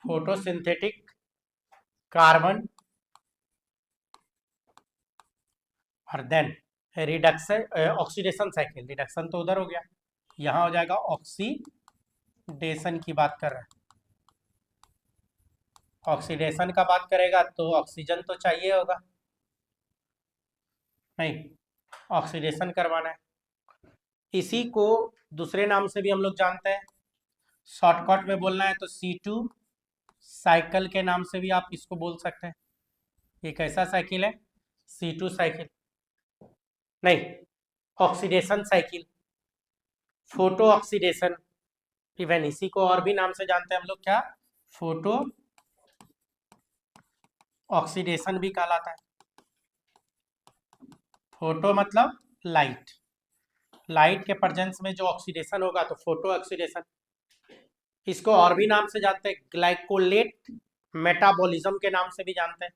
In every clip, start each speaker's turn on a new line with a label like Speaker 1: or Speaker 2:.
Speaker 1: Photosynthetic carbon और then reduction oxidation cycle. Reduction तो उधर हो गया, यहाँ हो जाएगा ऑक्सीडेशन की बात कर रहा है। ऑक्सीडेशन का बात करेगा तो ऑक्सीजन तो चाहिए होगा, नहीं, ऑक्सीडेशन करवाना है। इसी को दूसरे नाम से भी हम लोग जानते हैं, शॉर्टकट में बोलना है तो C2 साइकिल के नाम से भी आप इसको बोल सकते हैं। ये कैसा साइकिल है? C2 साइकिल, नहीं, oxidation cycle, photo oxidation. Even इसी को और भी नाम से जानते हैं हम लोग, क्या? फोटो ऑक्सीडेशन भी कहलाता है। फोटो मतलब लाइट, लाइट के प्रेजेंस में जो ऑक्सीडेशन होगा तो फोटो ऑक्सीडेशन। इसको और भी नाम से जानते हैं, ग्लाइकोलेट मेटाबॉलिज्म के नाम से भी जानते हैं।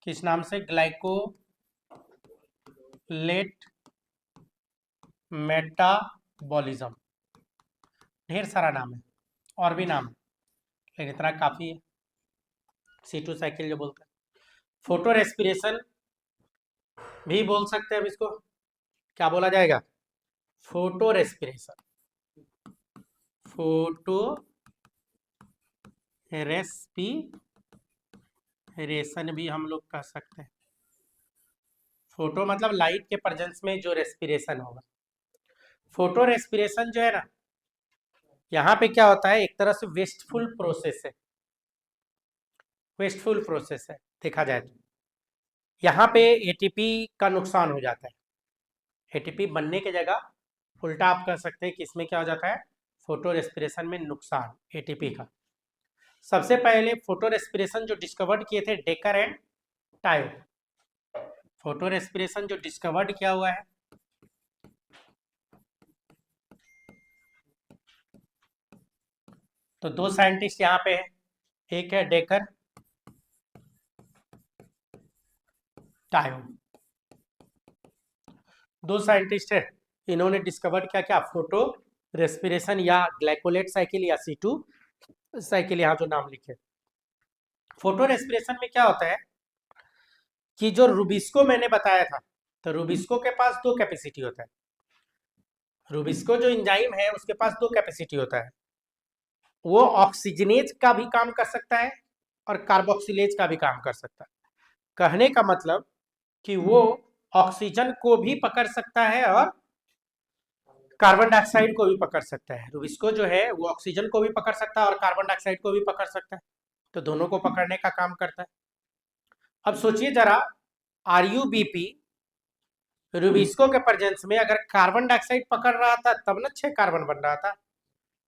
Speaker 1: किस नाम से? Glycolate metabolism. ढेर सारा नाम है, और भी नाम है, लेकिन इतना काफी है। C2 साइकिल जो बोलते हैं, फोटो रेस्पिरेशन भी बोल सकते हैं। अब इसको क्या बोला जाएगा? फोटो रेस्पिरेशन, फोटो रेस्पिरेशन भी हम लोग कह सकते हैं। फोटो मतलब लाइट के प्रेजेंस में जो रेस्पिरेशन होगा। फोटो रेस्पिरेशन जो है ना, यहाँ पे क्या होता है, एक तरह से वेस्टफुल प्रोसेस है, वेस्टफुल प्रोसेस है देखा जाए तो। यहाँ पे एटीपी का नुकसान हो जाता है। एटीपी बनने की जगह उल्टा आप कह सकते हैं कि इसमें क्या हो जाता है, फोटो रेस्पिरेशन में नुकसान एटीपी का। सबसे पहले फोटो रेस्पिरेशन जो डिस्कवर्ड किए थे डेकर एंड टायो। फोटो रेस्पिरेशन जो डिस्कवर्ड किया हुआ है, तो दो साइंटिस्ट यहाँ पे हैं, एक है डेकर, टायो, दो साइंटिस्ट है। इन्होंने डिस्कवर्ड किया क्या? फोटो रेस्पिरेशन या ग्लाइकोलेट साइकिल या C2 साइकिल, यहाँ जो नाम लिखे। फोटो रेस्पिरेशन में क्या होता है कि जो रूबिस्को मैंने बताया था, तो रूबिस्को के पास दो कैपेसिटी होता है। रूबिस्को जो एंजाइम है उसके पास दो कैपेसिटी होता है। वो ऑक्सीजनेज का भी काम कर सकता है और कार्बोक्सिलेज का भी काम कर सकता है। कहने का मतलब कि वो ऑक्सीजन को भी पकड़ सकता है और कार्बन डाइऑक्साइड को भी पकड़ सकता है। रूबिस्को जो है वो ऑक्सीजन को भी पकड़ सकता है और कार्बन डाइऑक्साइड को भी पकड़ सकता है, तो दोनों को पकड़ने का काम करता है। अब सोचिए जरा, RuBP रूबिस्को के प्रेजेंस में अगर कार्बन डाइऑक्साइड पकड़ रहा था तब ना 6 कार्बन बन रहा था,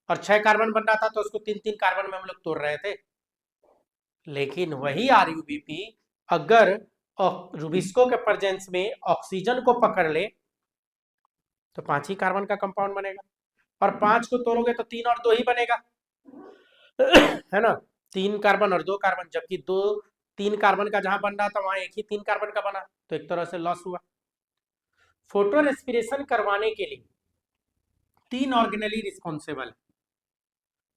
Speaker 1: और 6 कार्बन बन रहा था तो उसको 3-3 कार्बन में हम लोग तोड़ रहे थे। लेकिन वही RuBP अगर रूबिस्को के प्रेजेंस में ऑक्सीजन को पकड़ ले तो 5 ही कार्बन का कंपाउंड बनेगा, और 5 को तोड़ोगे तो 3 और 2 ही बनेगा, है ना? 3 कार्बन और 2 कार्बन, जबकि 3 कार्बन का जहां बन रहा था वहां एक ही 3 कार्बन का बना, तो एक तरह से लॉस हुआ। फोटो रेस्पिरेशन करवाने के लिए 3 ऑर्गेनली रिस्पॉन्सिबल है।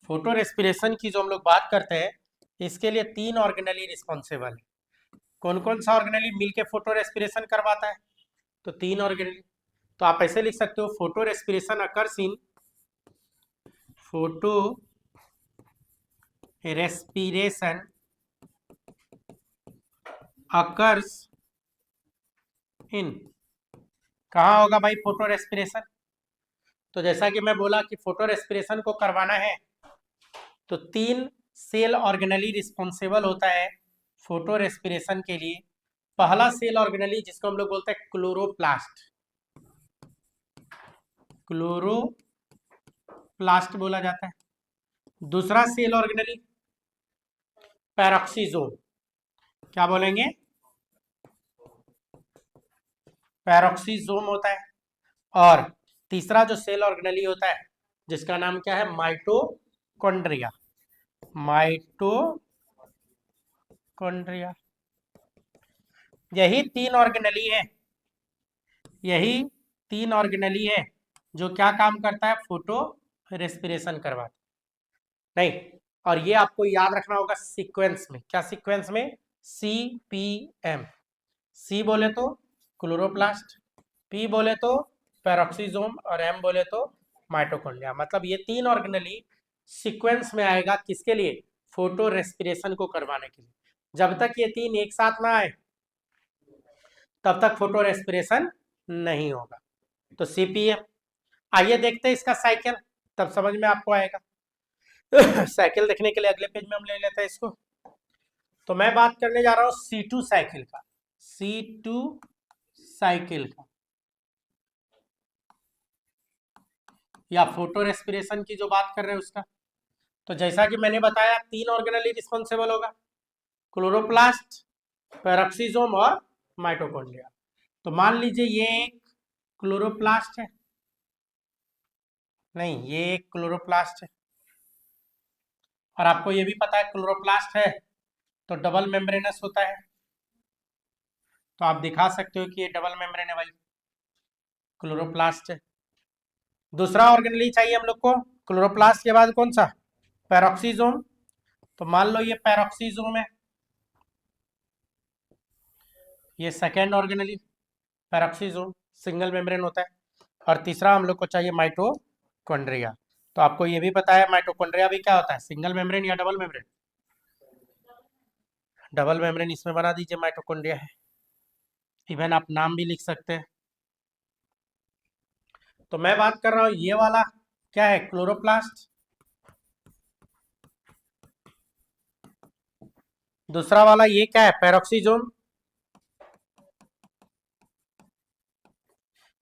Speaker 1: फोटो रेस्पिरेशन की जो हम लोग बात करते हैं, इसके लिए 3 ऑर्गेनली रिस्पॉन्सिबल है। कौन कौन सा ऑर्गेनली मिलके फोटो रेस्पिरेशन करवाता है? तो 3 ऑर्गेनली। तो आप ऐसे लिख सकते हो, photo respiration occurs in, photo respiration occurs in, कहाँ होगा भाई फोटो रेस्पिरेशन? तो जैसा कि मैं बोला कि फोटो रेस्पिरेशन को करवाना है तो 3 सेल ऑर्गेनली रिस्पॉन्सिबल होता है फोटो रेस्पिरेशन के लिए। पहला सेल ऑर्गेनली जिसको हम लोग बोलते हैं क्लोरोप्लास्ट, क्लोरोप्लास्ट बोला जाता है। दूसरा सेल ऑर्गेनली पैरोक्सीजोम, क्या बोलेंगे? पैरोक्सीजोम होता है। और तीसरा जो सेल ऑर्गेनली होता है जिसका नाम क्या है? Mitochondria, mitochondria. यही 3 ऑर्गेनली है, यही 3 ऑर्गेनली है जो क्या काम करता है? फोटो रेस्पिरेशन करवाता, नहीं, और ये आपको याद रखना होगा सीक्वेंस में। क्या सीक्वेंस में? CPM। C बोले तो क्लोरोप्लास्ट, P बोले तो पेरोक्सीजोम और M बोले तो माइटोकॉन्ड्रिया। मतलब ये तीन ऑर्गेनली सीक्वेंस में आएगा किसके लिए? फोटो रेस्पिरेशन को करवाने के लिए। जब तक ये तीन एक साथ ना आए तब तक फोटो रेस्पिरेशन नहीं होगा। तो CPM। आइए देखते हैं इसका साइकिल, तब समझ में आपको आएगा। साइकिल देखने के लिए अगले पेज में हम ले लेते हैं इसको। तो मैं बात करने जा रहा हूं C2 साइकिल का। C2 साइकिल का या फोटो रेस्पिरेशन की जो बात कर रहे हैं उसका। तो जैसा कि मैंने बताया तीन ऑर्गेनली रिस्पॉन्सिबल होगा, क्लोरोप्लास्ट, पेरोक्सीजोम और माइटोकॉन्ड्रिया। तो मान लीजिए ये एक क्लोरोप्लास्ट है, नहीं ये एक क्लोरोप्लास्ट है, और आपको ये भी पता है क्लोरोप्लास्ट है तो डबल मेम्ब्रेनस होता है। तो आप दिखा सकते हो कि ये डबल मेम्ब्रेन है भाई, क्लोरोप्लास्ट है। दूसरा ऑर्गेनली चाहिए हम लोग को, क्लोरोप्लास्ट के बाद कौन सा? पेरोक्सीजोम। तो मान लो ये पेरोक्सीजोम है, ये सेकेंड ऑर्गेनली पेरोक्सीजोम, सिंगल मेम्ब्रेन होता है। और तीसरा हम लोग को चाहिए माइटोकॉन्ड्रिया। तो आपको ये भी पता है माइटोकॉन्ड्रिया भी क्या होता है, सिंगल मेम्ब्रेन या डबल मेम्ब्रेन? डबल मेम्ब्रेन इसमें बना दीजिए, माइटोकॉन्ड्रिया है। इवन आप नाम भी लिख सकते हैं। तो मैं बात कर रहा हूं ये वाला क्या है, क्लोरोप्लास्ट। दूसरा वाला ये क्या है, पेरोक्सीजोम।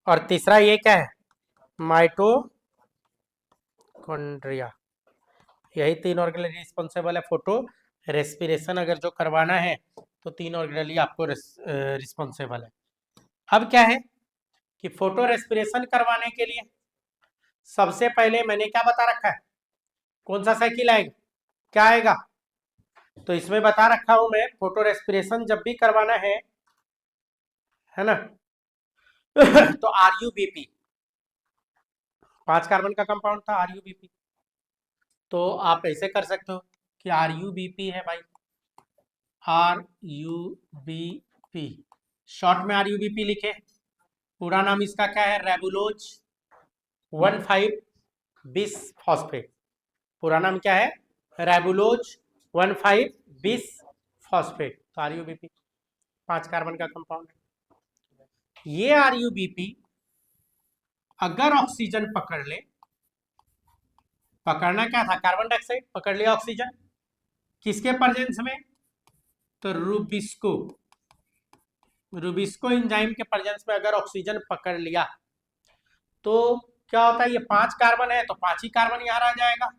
Speaker 1: और तीसरा ये क्या है, माइटोकॉन्ड्रिया। यही तीन ऑर्गेनली रिस्पॉन्सिबल है फोटो रेस्पिरेशन अगर जो करवाना है तो तीन ऑर्गेनली आपको रिस्पॉन्सिबल है। अब क्या है कि फोटो रेस्पिरेशन करवाने के लिए सबसे पहले मैंने क्या बता रखा है, कौन सा साइकिल आएगा, क्या आएगा? तो इसमें बता रखा हूं मैं, फोटो रेस्पिरेशन जब भी करवाना है ना तो RUBP, 5 कार्बन का कंपाउंड था RUBP। तो आप ऐसे कर सकते हो कि RUBP है भाई, RUBP, शॉर्ट में RUBP लिखे। पूरा नाम इसका क्या है, रेबुलोज 1,5 बिस फॉस्फेट। पूरा नाम क्या है, रेबुलोज 1,5 बिस फॉस्फेट। तो RUBP 5 कार्बन का कंपाउंड है। ये RUBP अगर ऑक्सीजन पकड़ ले, पकड़ना क्या था, कार्बन डाइऑक्साइड, पकड़ लिया ऑक्सीजन, किसके प्रेजेंस में? तो रूबिस्को एंजाइम के प्रेजेंस में अगर ऑक्सीजन पकड़ लिया तो क्या होता है, ये 5 कार्बन है तो 5 ही कार्बन यहां रह जाएगा।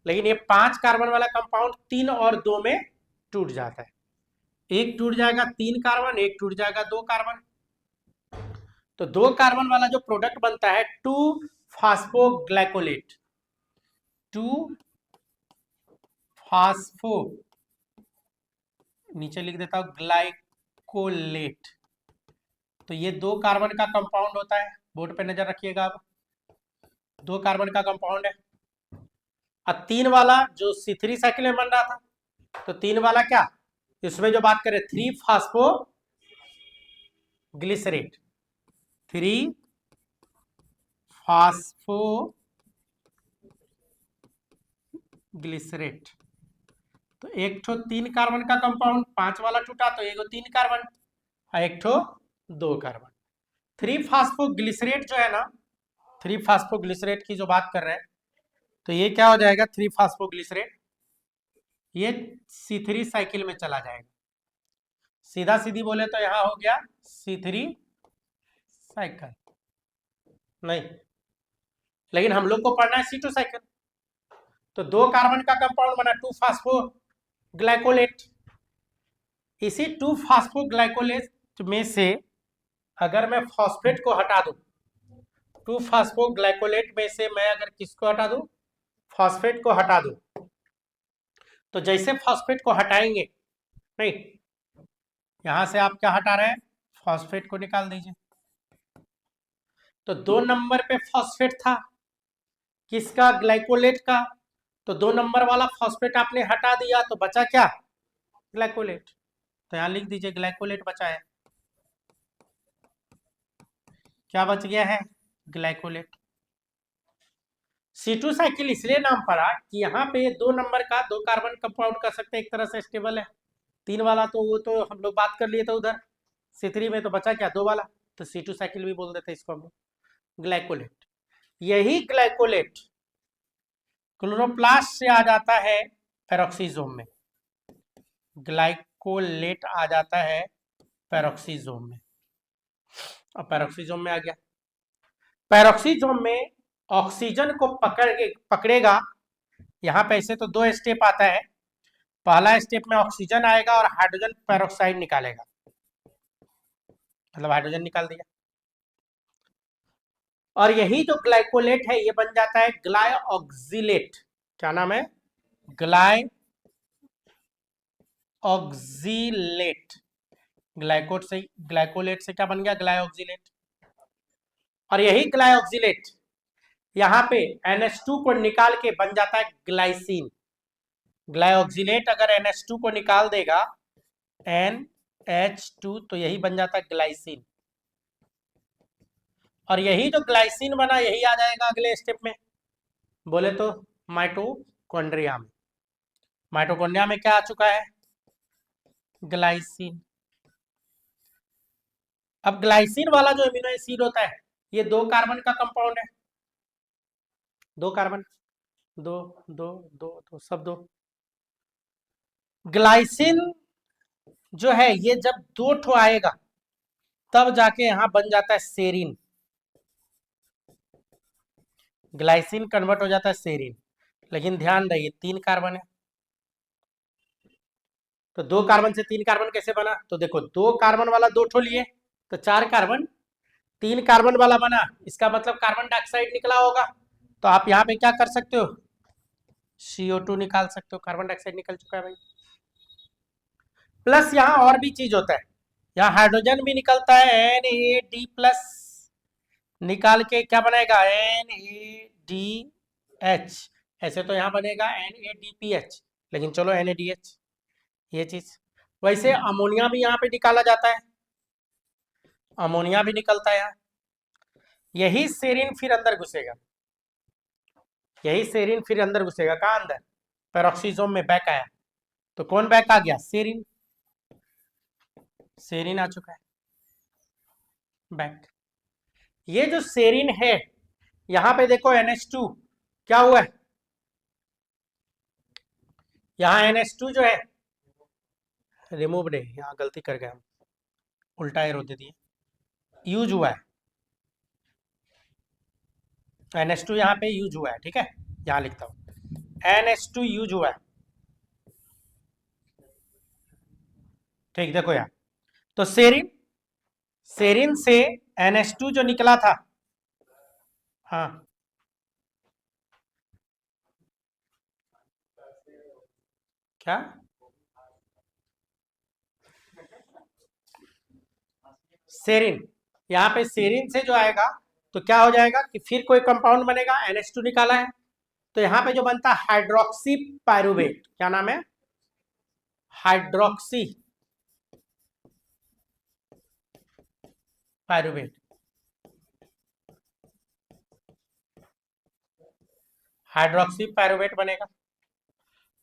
Speaker 1: लेकिन ये 5 कार्बन वाला कंपाउंड 3 और 2 में टूट जाता है। एक टूट जाएगा 3 कार्बन, एक टूट जाएगा 2 कार्बन। तो 2 कार्बन वाला जो प्रोडक्ट बनता है 2 फास्फोग्लाइकोलेट, 2 फास्फो, नीचे लिख देता हूं ग्लाइकोलेट। तो ये 2 कार्बन का कंपाउंड होता है, बोर्ड पे नजर रखिएगा। अब 2 कार्बन का कंपाउंड है। और 3 वाला जो C3 साइकिल में बन रहा था, तो 3 वाला क्या, इसमें जो बात करें 3 फास्फो ग्लिसरेट, 3 फास्फो ग्लिसरेट। तो एक ठो 3 कार्बन का कंपाउंड, 5 वाला टूटा तो एक 3 कार्बन और एक ठो 2 कार्बन। 3 फास्फोग्लिसरेट जो है ना, 3 फास्फोग्लिसरेट की जो बात कर रहे हैं, तो ये क्या हो जाएगा, 3 फास्फोग्लिसरेट ये C3 साइकिल में चला जाएगा। सीधा सीधी बोले तो यहां हो गया C3 साइकिल, नहीं, लेकिन हम लोग को पढ़ना है C2 साइकिल। तो 2 कार्बन का कंपाउंड बना 2 फास्फोग्लाइकोलेट। इसी 2 फास्फोग्लाइकोलेट में से अगर मैं फॉस्फेट को हटा दूं, 2 फास्फोग्लाइकोलेट में से मैं अगर किसको हटा दूं, फॉस्फेट को हटा दूं, तो जैसे फॉस्फेट को हटाएंगे, नहीं, यहां से आप क्या हटा रहे हैं, फॉस्फेट को निकाल दीजिए। तो 2 नंबर पे फॉस्फेट था, किसका? ग्लाइकोलेट का। तो 2 नंबर वाला फॉस्फेट आपने हटा दिया तो बचा क्या? ग्लाइकोलेट। तो यहां लिख दीजिए ग्लाइकोलेट बचा है। क्या बच गया है? ग्लाइकोलेट। C2 साइकिल इसलिए नाम पड़ा कि यहाँ पे 2 नंबर का 2 कार्बन कंपाउंड कर सकते हैं, एक तरह से स्टेबल है। 3 वाला तो वो तो हम लोग बात कर लिए थे उधर C3 में, तो बचा क्या? 2 वाला, तो C2 साइकिल भी बोल देते इसको हम लोग। ग्लाइकोलेट, यही ग्लाइकोलेट क्लोरोप्लास्ट से आ जाता है पेरोक्सीजोम में। ग्लाइकोलेट आ जाता है पेरोक्सीजोम में। अब पेरोक्सीजोम में आ गया। पेरोक्सीजोम में ऑक्सीजन को पकड़ेगा। यहाँ पे ऐसे तो 2 स्टेप आता है। पहला स्टेप में ऑक्सीजन आएगा और हाइड्रोजन पेरोक्साइड निकालेगा, मतलब हाइड्रोजन निकाल दिया। और यही जो ग्लाइकोलेट है ये बन जाता है ग्लाइऑक्सिलेट। क्या नाम है? ग्लाइऑक्सिलेट। ग्लाइकोलेट से क्या बन गया? ग्लाइऑक्सिलेट। और यही ग्लाइऑक्सिलेट यहाँ पे NH2 को निकाल के बन जाता है ग्लाइसिन। ग्लाइऑक्सिलेट अगर NH2 को निकाल देगा, NH2, तो यही बन जाता है ग्लाइसिन। और यही जो ग्लाइसिन बना यही आ जाएगा अगले स्टेप में, बोले तो माइटोकॉन्ड्रिया में। माइटोकॉन्ड्रिया में क्या आ चुका है? ग्लाइसिन। अब ग्लाइसिन वाला जो एमिनो एसिड होता है ये 2 कार्बन का कंपाउंड है। 2 कार्बन, 2 2 2 2 सब 2। ग्लाइसिन जो है ये जब 2 ठो आएगा तब जाके यहां बन जाता है सेरिन। ग्लाइसिन कन्वर्ट हो जाता है सेरिन। लेकिन ध्यान रहिए 3 कार्बन है, तो 2 कार्बन से 3 कार्बन कैसे बना? तो देखो 2 कार्बन वाला 2 ठो लिए तो 4 कार्बन, 3 कार्बन वाला बना, इसका मतलब कार्बन डाइऑक्साइड निकला होगा। तो आप यहाँ पे क्या कर सकते हो? CO2 निकाल सकते हो। कार्बन डाइऑक्साइड निकल चुका है भाई। प्लस यहाँ और भी चीज होता है, यहाँ हाइड्रोजन भी निकलता है, NAD+ निकाल के क्या बनाएगा? NADH। ऐसे तो यहाँ बनेगा NADPH, लेकिन चलो NADH ये चीज। वैसे अमोनिया भी यहाँ पे निकाला जाता है, अमोनिया भी निकलता है यहाँ। यही सेरिन फिर अंदर घुसेगा, यही सेरिन फिर अंदर घुसेगा। कहाँ अंदर? पेरोक्सीसोम में बैक आया, तो कौन बैक आ गया? सेरिन। सेरिन आ चुका है बैक। ये जो सेरिन है यहाँ पे देखो NH2 क्या हुआ है? यहाँ NH2 जो है रिमूव नहीं, यहाँ गलती कर गए हम, उल्टा एरो दे दिए, यूज हुआ है। NH2 यहाँ पे यूज हुआ है, ठीक है, यहाँ लिखता हूँ NH2 यूज हुआ है। ठीक, देखो यहाँ तो सेरिन, सेरिन से NH2 जो निकला था, हाँ क्या? सेरिन, यहाँ पे सेरिन से जो आएगा तो क्या हो जाएगा कि फिर कोई कंपाउंड बनेगा। NH2 निकाला है तो यहाँ पे जो बनता है हाइड्रोक्सी पायरुवेट। क्या नाम है? Hydroxy pyruvate. हाइड्रोक्सी पायरुवेट बनेगा।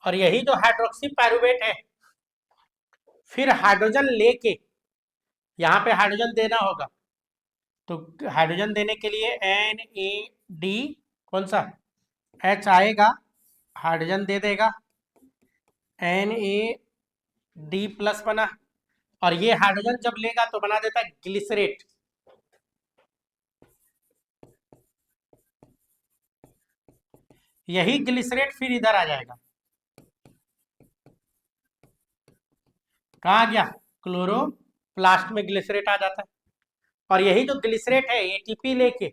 Speaker 1: और यही जो हाइड्रोक्सी पायरुवेट है फिर हाइड्रोजन लेके यहाँ पे हाइड्रोजन देना होगा, तो हाइड्रोजन देने के लिए NAD कौन सा H आएगा, हाइड्रोजन दे देगा, NAD+ बना। और ये हाइड्रोजन जब लेगा तो बना देता है ग्लिसरेट। यही ग्लिसरेट फिर इधर आ जाएगा, कहाँ गया? क्लोरोप्लास्ट में ग्लिसरेट आ जाता है। और यही जो ग्लिसरेट है ATP लेके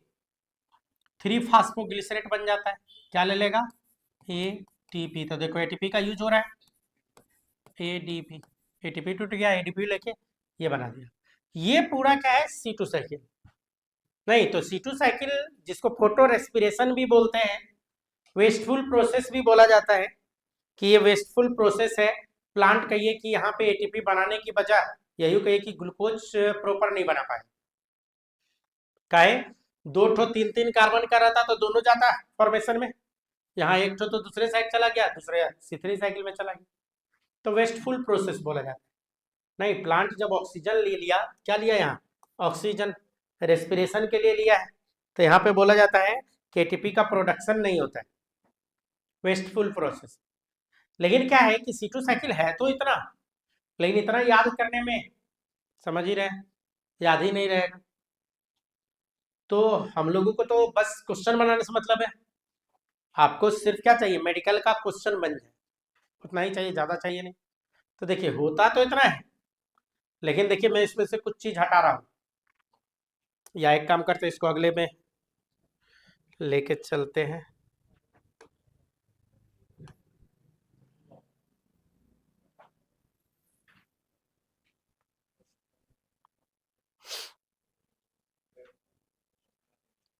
Speaker 1: 3 फास्फोग्लिसरेट बन जाता है। क्या ले लेगा? ATP। तो देखो ATP का यूज हो रहा है, ADP, ATP टूट गया, ADP लेके ये बना दिया। ये पूरा क्या है? C2 cycle. नहीं तो C2 साइकिल जिसको फोटो रेस्पिरेशन भी बोलते हैं वेस्टफुल प्रोसेस भी बोला जाता है कि ये वेस्टफुल प्रोसेस है। प्लांट कहिए कि यहाँ पे एटीपी बनाने की बजाय यही कहिए कि ग्लूकोज प्रॉपर नहीं बना पाए। काहे? दो ठो तीन तीन कार्बन का रहता तो दोनों जाता फॉर्मेशन में, यहाँ एक ठो तो दूसरे साइड चला गया, दूसरे C3 साइकिल में चला गया, तो वेस्टफुल प्रोसेस बोला जाता है। नहीं, प्लांट जब ऑक्सीजन ले लिया, क्या लिया यहाँ? ऑक्सीजन रेस्पिरेशन के लिए लिया है, तो यहाँ पे बोला जाता है कि एटीपी का प्रोडक्शन नहीं होता है, वेस्टफुल प्रोसेस। लेकिन क्या है कि C2 साइकिल है तो इतना, लेकिन इतना याद करने में, समझ ही रहे, याद ही नहीं रहेगा। तो हम लोगों को तो बस क्वेश्चन बनाने से मतलब है। आपको सिर्फ क्या चाहिए? मेडिकल का क्वेश्चन बन जाए, उतना ही चाहिए, ज़्यादा चाहिए नहीं। तो देखिए होता तो इतना है, लेकिन देखिए मैं इसमें से कुछ चीज़ हटा रहा हूँ, या एक काम करते हैं, इसको अगले में लेके चलते हैं।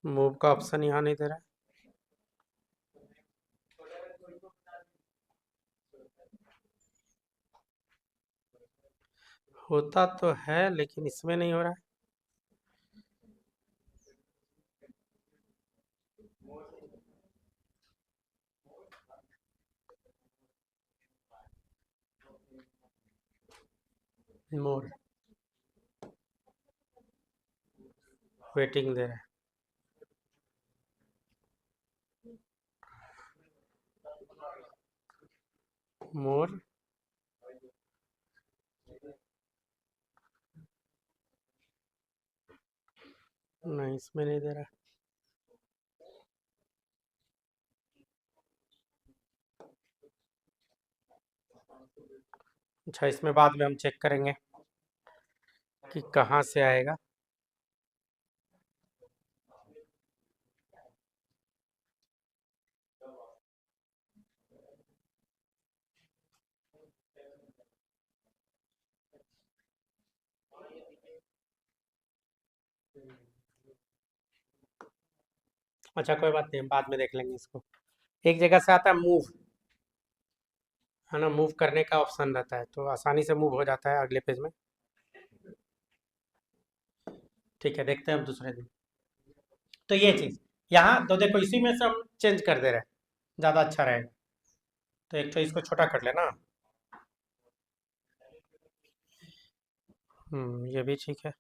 Speaker 1: मूव का ऑप्शन यहाँ नहीं दे रहा है। होता तो है लेकिन इसमें नहीं हो रहा है। मोर वेटिंग दे रहा है। मोर नहीं, इसमें नहीं दे रहा है। अच्छा, इसमें बाद में हम चेक करेंगे कि कहाँ से आएगा। अच्छा कोई बात नहीं, हम बाद में देख लेंगे इसको। एक जगह से आता है मूव, है ना, मूव करने का ऑप्शन रहता है, तो आसानी से मूव हो जाता है अगले पेज में। ठीक है, देखते हैं अब दूसरे दिन। तो ये चीज़ यहाँ तो देखो, इसी में से हम चेंज कर दे रहे हैं, ज़्यादा अच्छा रहेगा। तो एक तो इसको छोटा कर लेना। ये भी ठीक है,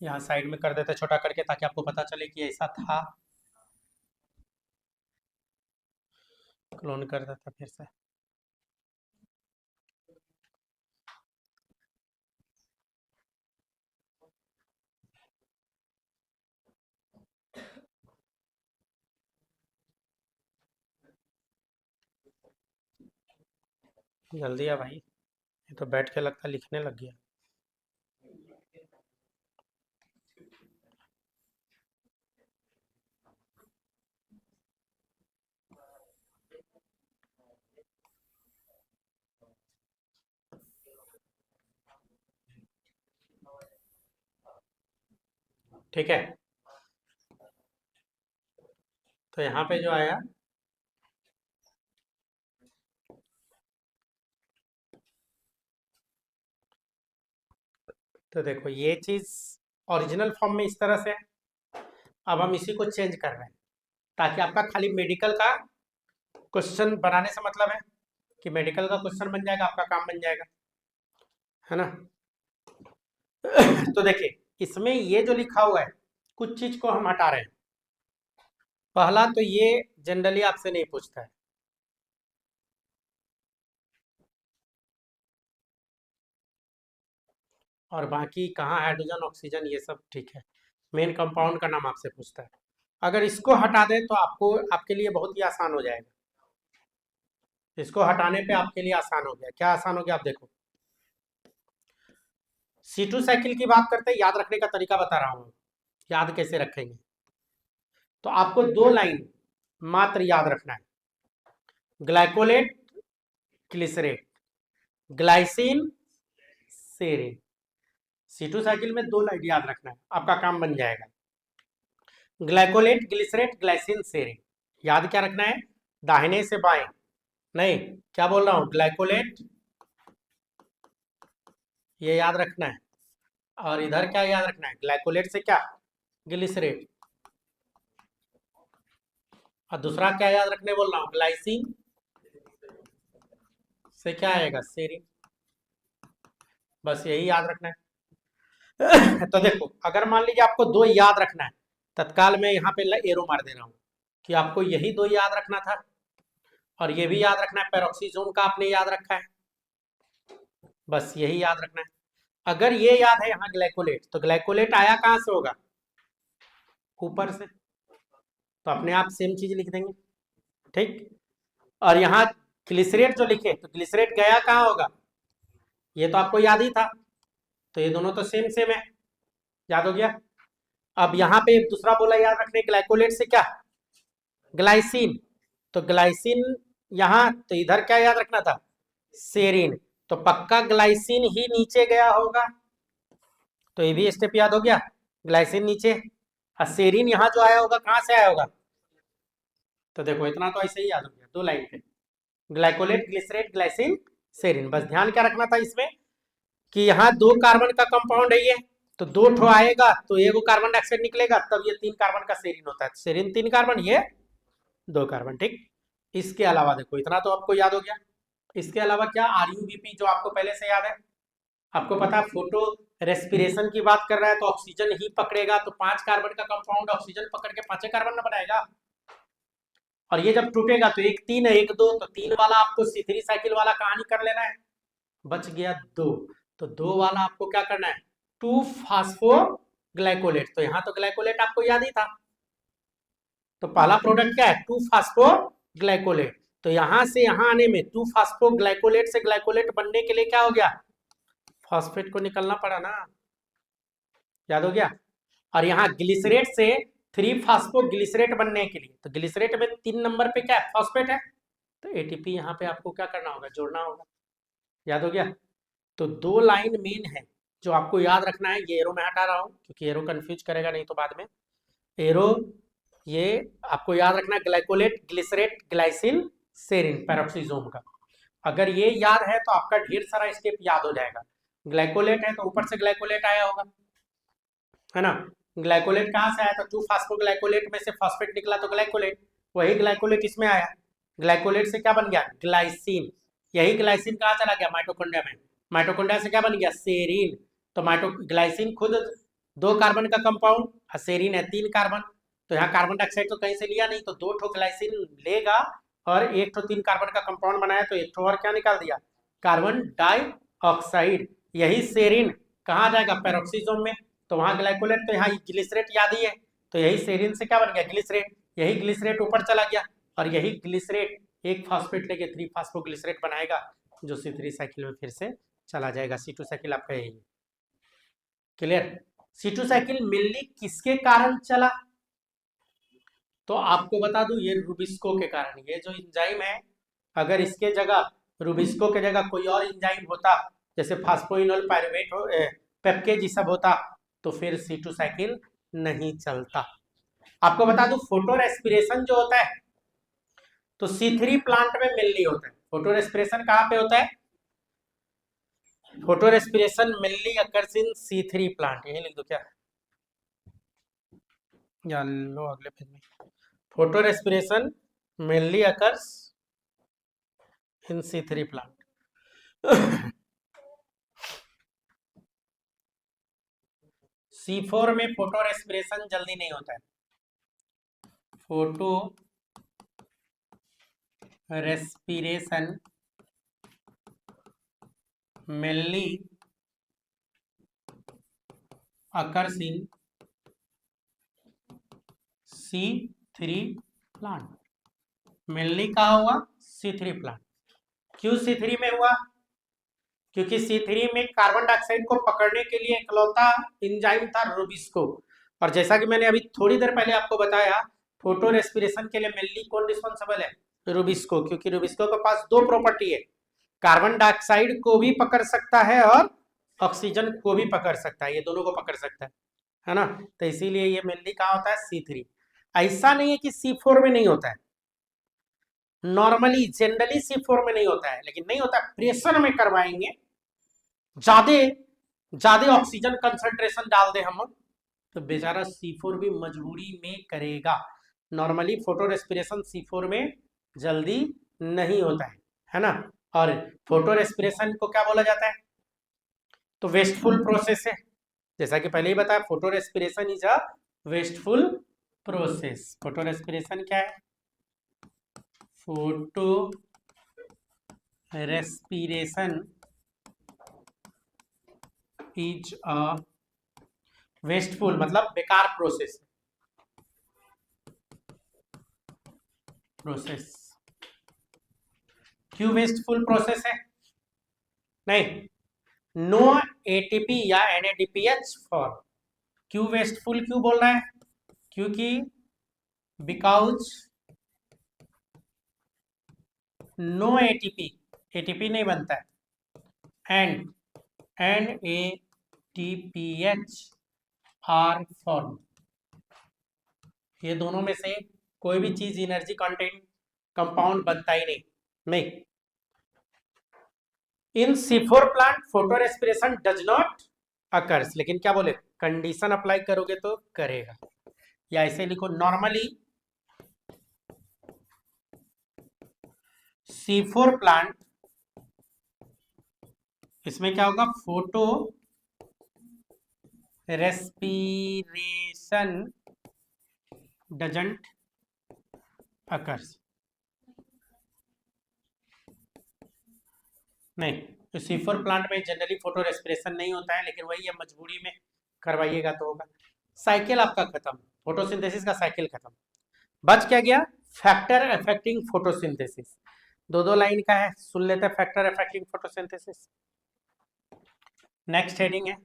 Speaker 1: यहाँ साइड में कर देते छोटा करके, ताकि आपको पता चले कि ऐसा था। क्लोन कर देता फिर से। जल्दी आ भाई, ये तो बैठ के लगता लिखने लग गया। ठीक है, तो यहाँ पे जो आया, तो देखो ये चीज़ ओरिजिनल फॉर्म में इस तरह से है। अब हम इसी को चेंज कर रहे हैं, ताकि आपका खाली मेडिकल का क्वेश्चन बनाने से मतलब है कि मेडिकल का क्वेश्चन बन जाएगा, आपका काम बन जाएगा, है ना। तो देखिए इसमें ये जो लिखा हुआ है, कुछ चीज को हम हटा रहे हैं। पहला तो ये जनरली आपसे नहीं पूछता है, और बाकी कहाँ हाइड्रोजन ऑक्सीजन ये सब ठीक है। मेन कंपाउंड का नाम आपसे पूछता है। अगर इसको हटा दें तो आपको, आपके लिए बहुत ही आसान हो जाएगा। इसको हटाने पे आपके लिए आसान हो गया। क्या आसान हो गया? आप देखो, C2 साइकिल की बात करते हैं, याद रखने का तरीका बता रहा हूँ, याद कैसे रखेंगे। तो आपको दो लाइन मात्र याद रखना है, glycolate, glycerate, glycine, serine. C2 cycle में दो लाइन याद रखना है, आपका काम बन जाएगा। ग्लाइकोलेट, ग्लिसरेट, ग्लाइसिन, सेरिन, याद क्या रखना है? दाहिने से बाएं नहीं, क्या बोल रहा हूं, ग्लाइकोलेट, ये याद रखना है। और इधर क्या याद रखना है, ग्लाइकोलेट से क्या, ग्लिसरेट। और दूसरा क्या याद रखने बोल रहा हूँ, ग्लाइसिन से क्या आएगा, सेरीन। बस यही याद रखना है। तो देखो, अगर मान लीजिए आपको दो याद रखना है, तत्काल मैं यहाँ पे एरो मार दे रहा हूँ कि आपको यही दो याद रखना था, और ये भी याद रखना है, पेरोक्सीजोम का आपने याद रखा है, बस यही याद रखना है। अगर ये याद है यहाँ ग्लाइकोलेट, तो ग्लाइकोलेट आया कहाँ से होगा, ऊपर से, तो अपने आप सेम चीज लिख देंगे, ठीक। और यहाँ ग्लिसरेट जो लिखे, तो ग्लिसरेट गया कहाँ होगा, ये तो आपको याद ही था, तो ये दोनों तो सेम सेम है, याद हो गया। अब यहाँ पे दूसरा बोला याद रखने, ग्लाइकोलेट से क्या, ग्लाइसिन, तो ग्लाइसिन यहाँ, तो इधर क्या याद रखना था, सेरीन, तो पक्का ग्लाइसिन ही नीचे गया होगा, तो ये भी स्टेप याद हो गया, ग्लाइसिन नीचे, और सेरीन यहाँ जो आया होगा कहाँ से आया होगा, तो देखो इतना तो ऐसे ही याद हो गया, दो लाइन पे, ग्लाइकोलेट, ग्लिसरेट, ग्लाइसिन, सेरीन। बस ध्यान क्या रखना था इसमें कि यहाँ दो कार्बन का कंपाउंड है ये, तो दो ठो आएगा तो एक कार्बन डाइऑक्साइड निकलेगा, तब ये 3 कार्बन का सेरीन होता है, सेरीन 3 कार्बन, ये 2 कार्बन, ठीक। इसके अलावा देखो, इतना तो आपको याद हो गया। इसके अलावा क्या, आरयूबीपी जो आपको पहले से याद है, आपको पता है फोटो रेस्पिरेशन की बात कर रहा है तो ऑक्सीजन ही पकड़ेगा, तो 5 कार्बन का कंपाउंड ऑक्सीजन पकड़ के 5 कार्बन न बनाएगा, और ये जब टूटेगा तो एक 3 है एक 2, तो 3 वाला आपको C3 साइकिल वाला कहानी कर लेना है, बच गया 2, तो 2 वाला आपको क्या करना है, 2 फास्फोग्लाइकोलेट, तो यहाँ तो ग्लाइकोलेट आपको याद ही था, तो पहला प्रोडक्ट क्या है, 2 फास्फोग्लाइकोलेट, तो यहां से यहां आने में 2 फास्फोग्लाइकोलेट से ग्लाइकोलेट बनने के लिए क्या हो गया, फॉस्फेट को निकलना पड़ा ना, याद हो गया। और यहाँ ग्लिसरेट से 3 फास्फोग्लिसरेट बनने के लिए, तो ग्लिसरेट में 3 नंबर पे क्या है, फॉस्फेट है, तो एटीपी यहाँ पे आपको क्या करना होगा, जोड़ना होगा, याद हो गया। तो 2 लाइन मेन है जो आपको याद रखना है, ये एरो मैं हटा रहा हूँ क्योंकि एरो कंफ्यूज करेगा नहीं तो बाद में, एरो ये आपको याद रखना है, glycolate, glycerate, glycine, serine, peroxisome का। अगर ये याद है तो आपका ढेर सारा स्टेप याद हो जाएगा। ग्लाइकोलेट है तो ऊपर से ग्लाइकोलेट आया होगा, है ना, ग्लाइकोलेट कहाँ से आया था, 2 फास्फोग्लाइकोलेट में से फॉस्फेट निकला तो ग्लाइकोलेट, वही ग्लाइकोलेट इसमें आया, ग्लाइकोलेट से क्या बन गया, ग्लाइसिन, यही ग्लाइसिन कहाँ चला गया, माइटोकॉन्ड्रिया में, माइटोकॉन्ड्रिया से क्या बन गया, सेरीन, तो ग्लाइसिन खुद 2 कार्बन का कंपाउंड, सेरीन है 3 कार्बन, तो यहाँ कार्बन डाइऑक्साइड तो कहीं से लिया नहीं, तो 2 ठो ग्लाइसिन लेगा और 1 ठो 3 कार्बन का कंपाउंड बनाया, तो 1 ठो और क्या निकाल दिया, कार्बन डाइऑक्साइड, यही सेरीन कहाँ जाएगा, पेरोक्सीसोम में, तो वहां ग्लाइकोलेट, तो यहाँ ग्लिसरेट याद ही है, तो यही सेरीन से क्या बन गया, ग्लिसरेट, यही ग्लिसरेट ऊपर चला गया, और यही ग्लिसरेट एक फॉस्फेट लेके 3 फास्फोग्लिसरेट बनाएगा, जो C3 साइकिल में फिर से चला जाएगा। C2 साइकिल आपका यही, क्लियर। C2 साइकिल मेनली किसके कारण चला, तो आपको बता दूं, ये रूबिस्को के कारण, ये जो एंजाइम है, अगर इसके जगह रूबिस्को के जगह कोई और एंजाइम होता, जैसे फास्फोइनोल पायरुवेट हो, पेप्केज ये सब होता, तो फिर C2 साइकिल नहीं चलता। आपको बता दूं, फोटो रेस्पिरेशन जो होता है तो C3 प्लांट में मेनली होता है। फोटो रेस्पिरेशन कहाँ पे होता है, photo respiration mainly occurs in C3 plant, यही लिख दो क्या, या लो अगले पेज में, photo respiration mainly occurs in C3 plant. C4 में फोटो रेस्पिरेशन जल्दी नहीं होता है, photo respiration mainly occurs in C3 plant, mainly कहा हुआ, C3 प्लांट। क्यों C3 में हुआ, क्योंकि C3 में कार्बन डाइऑक्साइड को पकड़ने के लिए इकलौता एंजाइम था रूबिस्को, और जैसा कि मैंने अभी थोड़ी देर पहले आपको बताया, फोटो रेस्पिरेशन के लिए मेनली कौन रिस्पॉन्सिबल है, रूबिस्को, क्योंकि रूबिस्को के पास 2 प्रॉपर्टी है, कार्बन डाइऑक्साइड को भी पकड़ सकता है और ऑक्सीजन को भी पकड़ सकता है, ये दोनों को पकड़ सकता है ना, तो इसीलिए ये मेनली कहाँ होता है, C3। ऐसा नहीं है कि C4 में नहीं होता है, नॉर्मली जनरली C4 में नहीं होता है, लेकिन नहीं होता, प्रेशर में करवाएंगे, ज्यादा ज्यादा ऑक्सीजन कंसंट्रेशन डाल दे हम, तो बेचारा C4 भी मजबूरी में करेगा। नॉर्मली फोटो रेस्पिरेशन C4 में जल्दी नहीं होता है ना। और फोटो रेस्पिरेशन को क्या बोला जाता है? तो वेस्टफुल प्रोसेस है, जैसा कि पहले ही बताया, photo respiration is a wasteful process. Photo respiration क्या है? Photo respiration is a wasteful मतलब बेकार प्रोसेस। क्यों वेस्टफुल प्रोसेस है? नहीं, नो एटीपी या NADPH फॉर। क्यों वेस्टफुल क्यों बोल रहे हैं? क्योंकि बिकॉज नो एटीपी नहीं बनता है, एंड NADPH आर फॉर्म। ये दोनों में से कोई भी चीज एनर्जी कंटेंट कंपाउंड बनता ही नहीं। इन C4 plant photo respiration does not occurs, लेकिन क्या बोले, कंडीशन अप्लाई करोगे तो करेगा। या ऐसे लिखो, नॉर्मली C4 प्लांट, इसमें क्या होगा, फोटो रेस्पिरेशन डजंट अकर्स। नहीं, तो C4 प्लांट में जनरली फोटो रेस्पिरेशन नहीं होता है, लेकिन वही है, मजबूरी में करवाइएगा तो होगा। साइकिल आपका खत्म, फोटोसिंथेसिस का साइकिल खत्म। बच क्या गया? Factor affecting photosynthesis. दो दो लाइन का है, सुन लेते हैं। Factor affecting photosynthesis, next heading है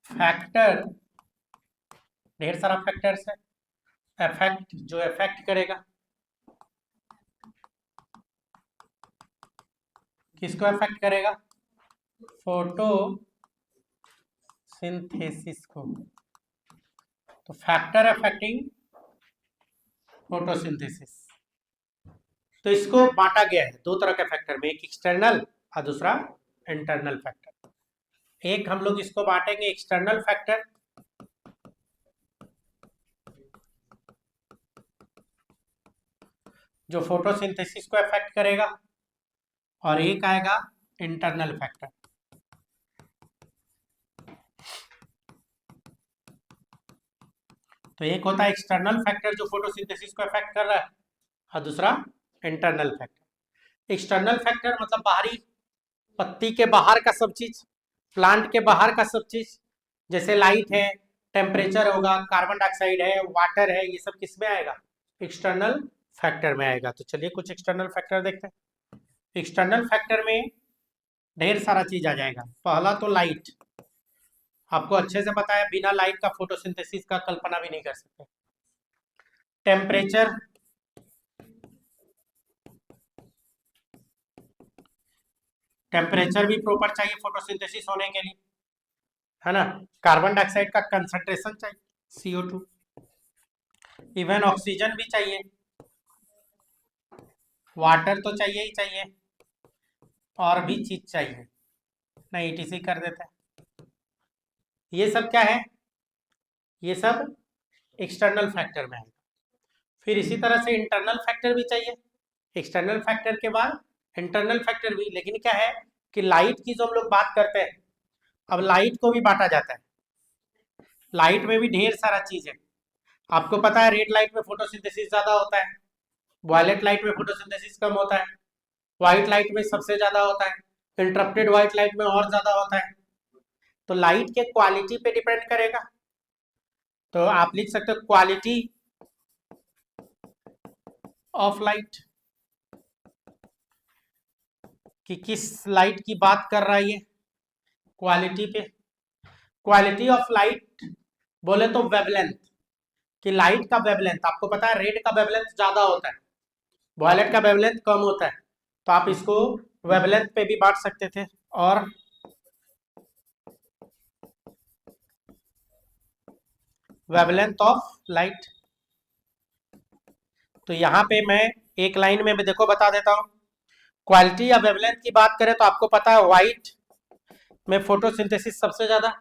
Speaker 1: फैक्टर। ढेर सारा फैक्टर्स है। अफेक्ट, जो अफेक्ट करेगा, किसको अफेक्ट करेगा? फोटो सिंथेसिस को। तो फैक्टर अफेक्टिंग फोटोसिंथेसिस, तो इसको बांटा गया है दो तरह के फैक्टर में, एक एक्सटर्नल और दूसरा इंटरनल फैक्टर। एक हम लोग इसको बांटेंगे एक्सटर्नल फैक्टर, जो फोटोसिंथेसिस को अफेक्ट करेगा, और एक आएगा इंटरनल फैक्टर। तो एक होता है एक्सटर्नल फैक्टर जो फोटोसिंथेसिस को अफेक्ट कर रहा है, और दूसरा इंटरनल फैक्टर। एक्सटर्नल फैक्टर मतलब बाहरी, पत्ती के बाहर का सब चीज, प्लांट के बाहर का सब चीज, जैसे लाइट है, टेम्परेचर होगा, कार्बन डाइऑक्साइड है, वाटर है, ये सब किस में आएगा? एक्सटर्नल फैक्टर में आएगा। तो चलिए कुछ एक्सटर्नल फैक्टर देखते हैं। एक्सटर्नल फैक्टर में ढेर सारा चीज आ जाएगा। पहला तो लाइट, आपको अच्छे से पता है, बिना लाइट का फोटोसिंथेसिस का कल्पना भी नहीं कर सकते। टेम्परेचर, टेम्परेचर भी प्रॉपर चाहिए फोटोसिंथेसिस होने के लिए, है ना। कार्बन डाइऑक्साइड का कंसंट्रेशन चाहिए, CO2, इवन ऑक्सीजन भी चाहिए, वाटर तो चाहिए ही चाहिए, और भी चीज चाहिए। नहीं, ETC कर देते हैं। ये सब क्या है? ये सब एक्सटर्नल फैक्टर में है। फिर इसी तरह से इंटरनल फैक्टर भी चाहिए, एक्सटर्नल फैक्टर के बाद इंटरनल फैक्टर भी। लेकिन क्या है कि लाइट की जो हम लोग बात करते हैं, अब लाइट को भी बांटा जाता है। लाइट में भी ढेर सारा चीज है। आपको पता है रेड लाइट में फोटोसिंथेसिस ज्यादा होता है, वायलेट लाइट में फोटोसिंथेसिस कम होता है, व्हाइट लाइट में सबसे ज्यादा होता है, इंटरप्टेड व्हाइट लाइट में और ज्यादा होता है। तो लाइट के क्वालिटी पे डिपेंड करेगा। तो आप लिख सकते हो क्वालिटी ऑफ लाइट, कि किस लाइट की बात कर रहा है ये, क्वालिटी पे। क्वालिटी ऑफ लाइट बोले तो वेवलेंथ, कि लाइट का वेवलेंथ, आपको पता है रेड का वेवलेंथ ज्यादा होता है, वॉयलेट का वेवलेंथ कम होता है। तो आप इसको वेवलेंथ पे भी बांट सकते थे। और वेवलेंथ ऑफ लाइट, तो यहाँ पे मैं एक लाइन में भी देखो बता देता हूँ। क्वालिटी या वेवलेंथ की बात करें तो आपको पता है व्हाइट में फोटोसिंथेसिस सबसे ज्यादा,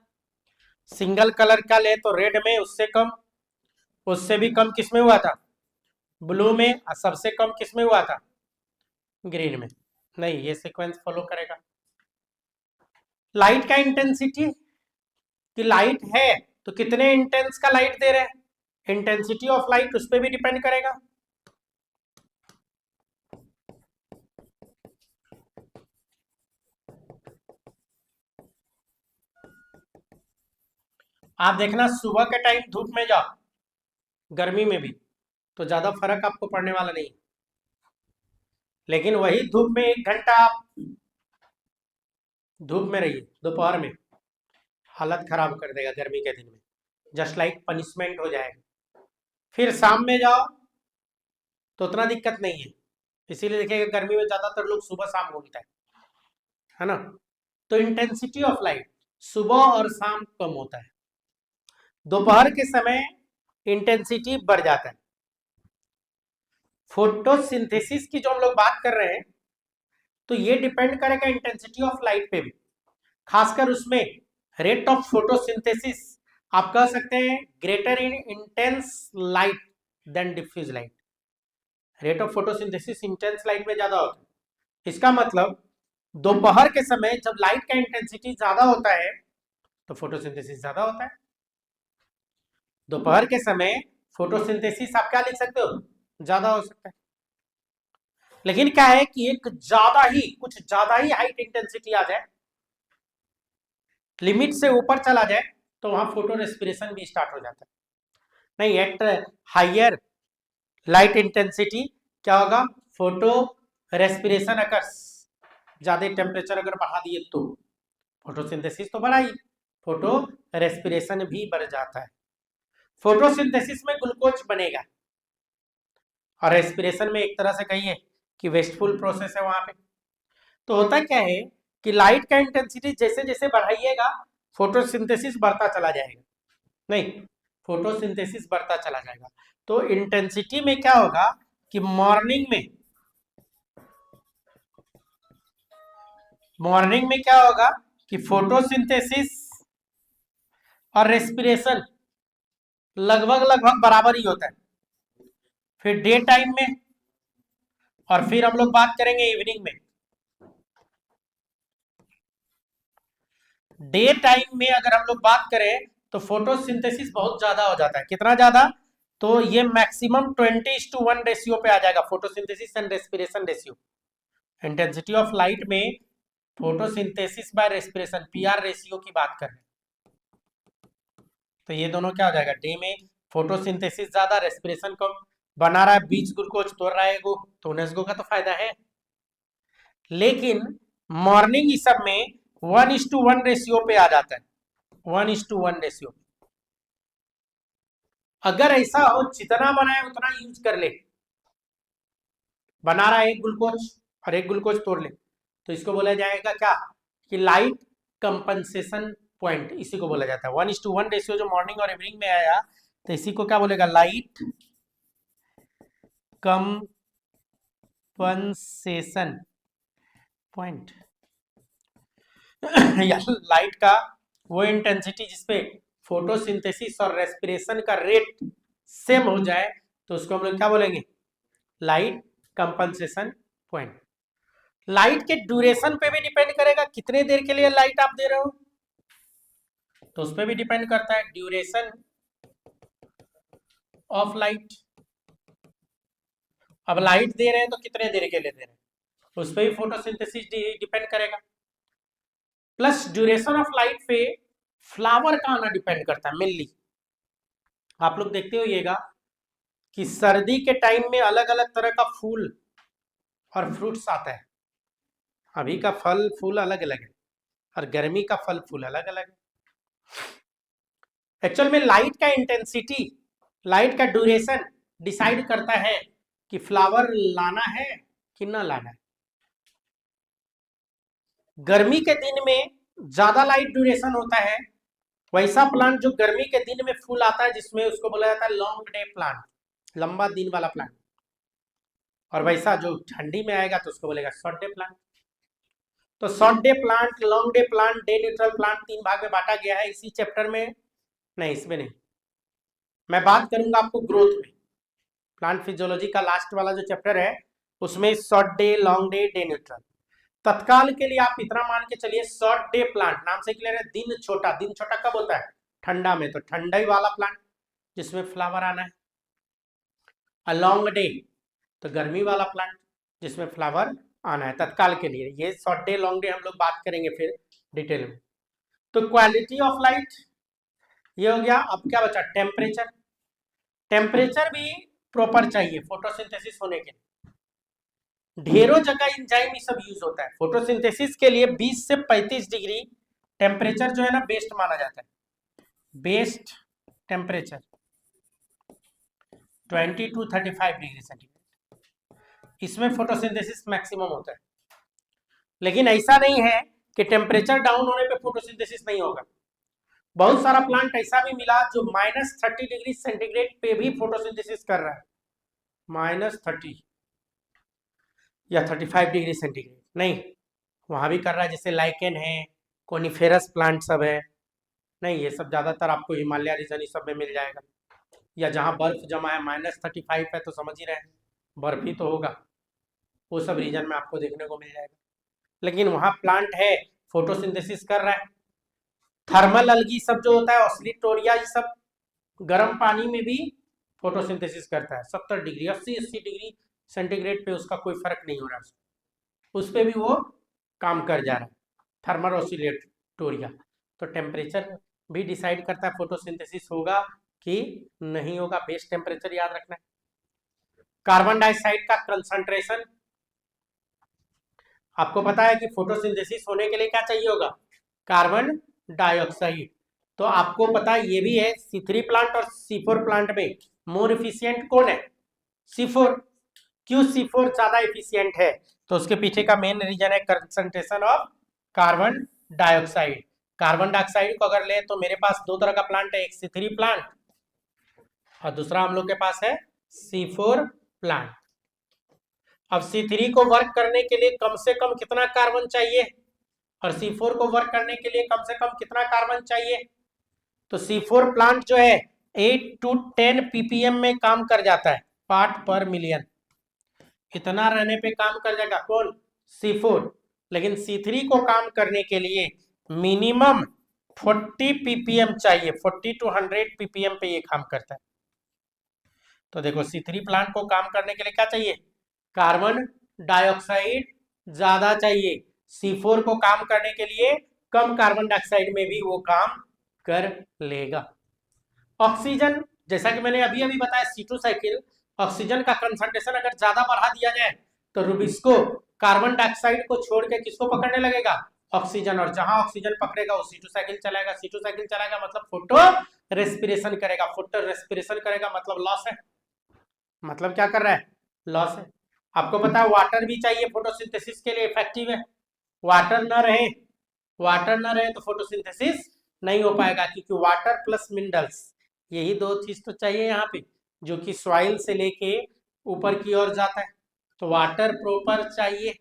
Speaker 1: सिंगल कलर का ले तो रेड में उससे कम, उससे भी कम किस में हुआ था, ब्लू में, और सबसे कम किस में हुआ था, ग्रीन में। नहीं, ये सीक्वेंस फॉलो करेगा। लाइट का इंटेंसिटी, कि लाइट है तो कितने इंटेंस का लाइट दे रहे हैं, इंटेंसिटी ऑफ लाइट उस पर भी डिपेंड करेगा। आप देखना सुबह के टाइम धूप में जाओ, गर्मी में भी, तो ज्यादा फर्क आपको पड़ने वाला नहीं, लेकिन वही धूप में 1 घंटा आप धूप में रहिए दोपहर में, हालत खराब कर देगा गर्मी के दिन में, जस्ट लाइक पनिशमेंट हो जाएगा। फिर शाम में जाओ तो उतना दिक्कत नहीं है, इसीलिए देखिएगा गर्मी में ज्यादातर लोग सुबह शाम घूमता है ना। तो इंटेंसिटी ऑफ लाइट सुबह और शाम कम होता है, दोपहर के समय इंटेंसिटी बढ़ जाता है। फोटोसिंथेसिस की जो हम लोग बात कर रहे हैं तो ये डिपेंड करेगा इंटेंसिटी ऑफ लाइट पे भी, खासकर उसमें रेट ऑफ फोटोसिंथेसिस आप कह सकते हैं greater in intense light than diffuse light. Rate of photosynthesis intense light में ज्यादा होता है, इसका मतलब दोपहर के समय जब लाइट का इंटेंसिटी ज्यादा होता है तो फोटोसिंथेसिस ज्यादा होता है। दोपहर के समय फोटोसिंथेसिस आप क्या लिख सकते हो, ज्यादा हो सकता है। लेकिन क्या है कि एक ज्यादा ही, कुछ ज्यादा ही हाइट इंटेंसिटी आ जाए, लिमिट से ऊपर चला जाए, तो वहां फोटो रेस्पिरेशन भी स्टार्ट हो जाता है। नहीं, एट हाइयर लाइट इंटेंसिटी क्या होगा, फोटो रेस्पिरेशन अकर्स, ज्यादा टेम्परेचर अगर बढ़ा दिए तो फोटोसिंथेसिस तो बढ़ा ही, फोटो रेस्पिरेशन भी बढ़ जाता है। फोटोसिंथेसिस में ग्लूकोज बनेगा और रेस्पिरेशन में एक तरह से कहिए कि वेस्टफुल प्रोसेस है वहां पे। तो होता क्या है कि लाइट का इंटेंसिटी जैसे जैसे बढ़ाइएगा फोटोसिंथेसिस बढ़ता चला जाएगा, नहीं, फोटोसिंथेसिस बढ़ता चला जाएगा। तो इंटेंसिटी में क्या होगा कि मॉर्निंग में क्या होगा कि फोटोसिंथेसिस और रेस्पिरेशन लगभग लगभग बराबर ही होता है। फिर डे टाइम में, और फिर हम लोग बात करेंगे इवनिंग में। डे टाइम में अगर हम लोग बात करें तो फोटोसिंथेसिस बहुत ज्यादा हो जाता है, कितना ज्यादा, तो ये मैक्सिमम 20:1 रेशियो पे आ जाएगा, photosynthesis and respiration ratio. Intensity of light में photosynthesis by respiration PR ratio की बात कर रहे हैं, तो ये दोनों क्या हो जाएगा, डे में फोटोसिंथेसिस ज्यादा, रेस्पिरेशन कम, बना रहा है 20 ग्लूकोज, तोड़ रहा है गो, तो 19 गो का तो फायदा है। लेकिन मॉर्निंग इस सब में 1:1 रेशियो पे आ जाता है, 1:1 रेशियो। अगर ऐसा हो जितना बनाए उतना यूज कर ले, बना रहा है 1 ग्लूकोज और 1 ग्लूकोज तोड़ ले, तो इसको बोला जाएगा क्या कि लाइट कंपनसेशन पॉइंट, इसी को बोला जाता है। 1:1 रेशियो जो मॉर्निंग और इवनिंग में आया, तो इसी को क्या बोलेगा, लाइट कंपनसेशन पॉइंट या लाइट का वो इंटेंसिटी जिसपे फोटोसिंथेसिस और रेस्पिरेशन का रेट सेम हो जाए, तो उसको हम लोग क्या बोलेंगे, लाइट कंपनसेशन पॉइंट। लाइट के ड्यूरेशन पे भी डिपेंड करेगा, कितने देर के लिए लाइट आप दे रहे हो, तो उस पर भी डिपेंड करता है ड्यूरेशन ऑफ लाइट। अब लाइट दे रहे हैं तो कितने देर के लिए दे रहे हैं, उस पर भी फोटोसिंथेसिस डिपेंड करेगा। प्लस ड्यूरेशन ऑफ लाइट पे फ्लावर का आना डिपेंड करता है मेनली। आप लोग देखते होइएगा कि सर्दी के टाइम में अलग अलग तरह का फूल और फ्रूट्स आता है, अभी का फल फूल अलग अलग है और गर्मी का फल फूल अलग अलग है। एक्चुअल में लाइट का इंटेंसिटी, लाइट का ड्यूरेशन डिसाइड करता है कि फ्लावर लाना है कि ना लाना है। गर्मी के दिन में ज्यादा लाइट ड्यूरेशन होता है, वैसा प्लांट जो गर्मी के दिन में फूल आता है जिसमें उसको बोला जाता है लॉन्ग डे प्लांट, लंबा दिन वाला प्लांट। और वैसा जो ठंडी में आएगा तो उसको बोलेगा शॉर्ट डे प्लांट। तो short day plant, long day plant, day neutral plant 3 भाग में बांटा गया है इसी चैप्टर में। नहीं, इसमें नहीं, मैं बात करूंगा आपको ग्रोथ में। प्लांट फिजियोलॉजी का लास्ट वाला जो चैप्टर है उसमें short day, long day, day neutral. तत्काल के लिए आप इतना मान के चलिए, शॉर्ट डे प्लांट नाम से क्लियर है, दिन छोटा। दिन छोटा कब होता है? ठंडा में, तो ठंडा ही वाला प्लांट जिसमें फ्लावर आना है। लॉन्ग डे तो गर्मी वाला प्लांट जिसमें फ्लावर आना है तत्काल के लिए। ये शॉर्ट डे, लॉन्ग डे हम लोग बात करेंगे फिर डिटेल में। तो क्वालिटी ऑफ लाइट ये हो गया। अब क्या बचा? टेम्परेचर। टेम्परेचर भी प्रॉपर चाहिए फोटोसिंथेसिस होने के लिए। ढेरों जगह एंजाइम सब यूज होता है फोटोसिंथेसिस के लिए। 20 से 35 डिग्री टेम्परेचर जो है ना बेस्ट माना जाता है। Best temperature 20 to 35 degree centigrade, इसमें फोटोसिंथेसिस मैक्सिमम होता है। लेकिन ऐसा नहीं है कि टेम्परेचर डाउन होने पे फोटोसिंथेसिस नहीं होगा। बहुत सारा प्लांट ऐसा भी मिला जो -30 डिग्री सेंटीग्रेड पे भी फोटोसिंथेसिस कर रहा है। -30 या 35 डिग्री सेंटीग्रेड नहीं, वहां भी कर रहा है। जैसे लाइकेन है, कोनिफेरस प्लांट सब है। नहीं, ये सब ज्यादातर आपको हिमालय रीजन ही सब में मिल जाएगा, या जहां बर्फ जमा है। -35 है तो समझ ही रहे हैं बर्फ ही तो होगा। वो सब रीजन में आपको देखने को मिल जाएगा। लेकिन वहां प्लांट है फोटोसिंथेसिस कर रहा है। थर्मल अलगी सब जो होता है, ऑस्लिटोरिया, ये सब गर्म पानी में भी फोटोसिंथेसिस करता है। 70 डिग्री, 80 डिग्री सेंटीग्रेड पे उसका कोई फर्क नहीं हो रहा है, उस पर भी वो काम कर जा रहा है, थर्मल ऑस्लिटोरिया। तो टेम्परेचर भी डिसाइड करता है फोटोसिंथेसिस होगा कि नहीं होगा। बेस्ट टेम्परेचर याद रखना है। कार्बन डाइऑक्साइड का कंसंट्रेशन, आपको पता है कि फोटोसिंथेसिस होने के लिए क्या चाहिए होगा? Carbon dioxide. तो आपको पता है ये भी है, C3 प्लांट और C4 प्लांट में मोर इफिशियंट कौन है? C4। क्यों C4 ज्यादा इफिशियंट है? तो उसके पीछे का मेन रीजन है concentration of carbon dioxide. Carbon dioxide को अगर ले तो मेरे पास दो तरह का प्लांट है, एक C3 प्लांट और दूसरा हम लोग के पास है C4 प्लांट। अब C3 को वर्क करने के लिए कम से कम कितना कार्बन चाहिए और C4 को वर्क करने के लिए कम से कम कितना कार्बन चाहिए? तो C4 प्लांट जो है 8 to 10 ppm में काम कर जाता है, पार्ट पर मिलियन। इतना रहने पे काम कर जाएगा कौन? C4। लेकिन C3 को काम करने के लिए मिनिमम 40 ppm चाहिए। 40 to 100 ppm पे ये काम करता है। तो देखो C3 प्लांट को काम करने के लिए क्या चाहिए? कार्बन डाइऑक्साइड ज्यादा चाहिए। C4 को काम करने के लिए कम कार्बन डाइऑक्साइड में भी वो काम कर लेगा। ऑक्सीजन, जैसा कि मैंने अभी अभी बताया, C2 साइकिल, ऑक्सीजन का कंसंट्रेशन अगर ज्यादा बढ़ा दिया जाए तो रुबिस्को कार्बन डाइऑक्साइड को छोड़ के किसको पकड़ने लगेगा? ऑक्सीजन। और जहां ऑक्सीजन पकड़ेगा वो C2 साइकिल चलाएगा। C2 साइकिल चलाएगा मतलब फोटो रेस्पिरेशन करेगा। फोटो रेस्पिरेशन करेगा मतलब लॉस है। मतलब क्या कर रहा है? लॉस है। आपको पता है वाटर भी चाहिए फोटोसिंथेसिस के लिए, इफेक्टिव है। वाटर न रहे, वाटर न रहे तो फोटोसिंथेसिस नहीं हो पाएगा, क्योंकि वाटर प्लस मिनरल्स, यही दो चीज तो चाहिए यहाँ पे, जो कि सॉइल से लेके ऊपर की ओर जाता है। तो वाटर प्रॉपर चाहिए,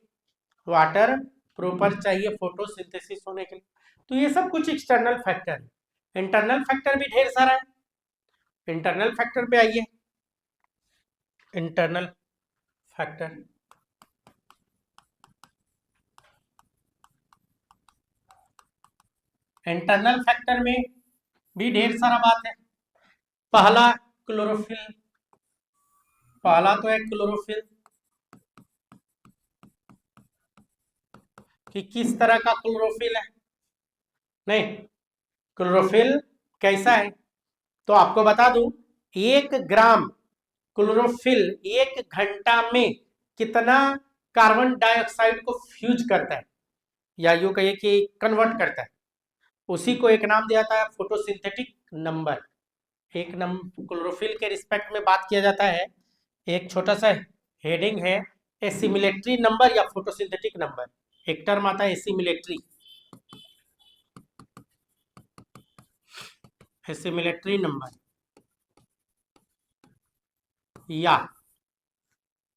Speaker 1: वाटर प्रॉपर चाहिए फोटोसिंथेसिस होने के लिए। तो ये सब कुछ एक्सटर्नल फैक्टर है। इंटरनल फैक्टर भी ढेर सारा है। इंटरनल फैक्टर पे आइए। इंटरनल फैक्टर, इंटरनल फैक्टर में भी ढेर सारा बात है। पहला क्लोरोफिल, पहला तो है क्लोरोफिल, कि किस तरह का क्लोरोफिल है। नहीं, क्लोरोफिल कैसा है तो आपको बता दूं, 1 ग्राम क्लोरोफिल 1 घंटा में कितना कार्बन डाइऑक्साइड को फ्यूज करता है, या यूं कहिए कि कन्वर्ट करता है, उसी को एक नाम दिया जाता है फोटोसिंथेटिक नंबर। एक नंबर क्लोरोफिल के रिस्पेक्ट में बात किया जाता है, एक छोटा सा हेडिंग है, एसिमिलेट्री नंबर या फोटोसिंथेटिक नंबर। एक टर्म आता है एसिमिलेट्री, एसिमिलेट्री नंबर या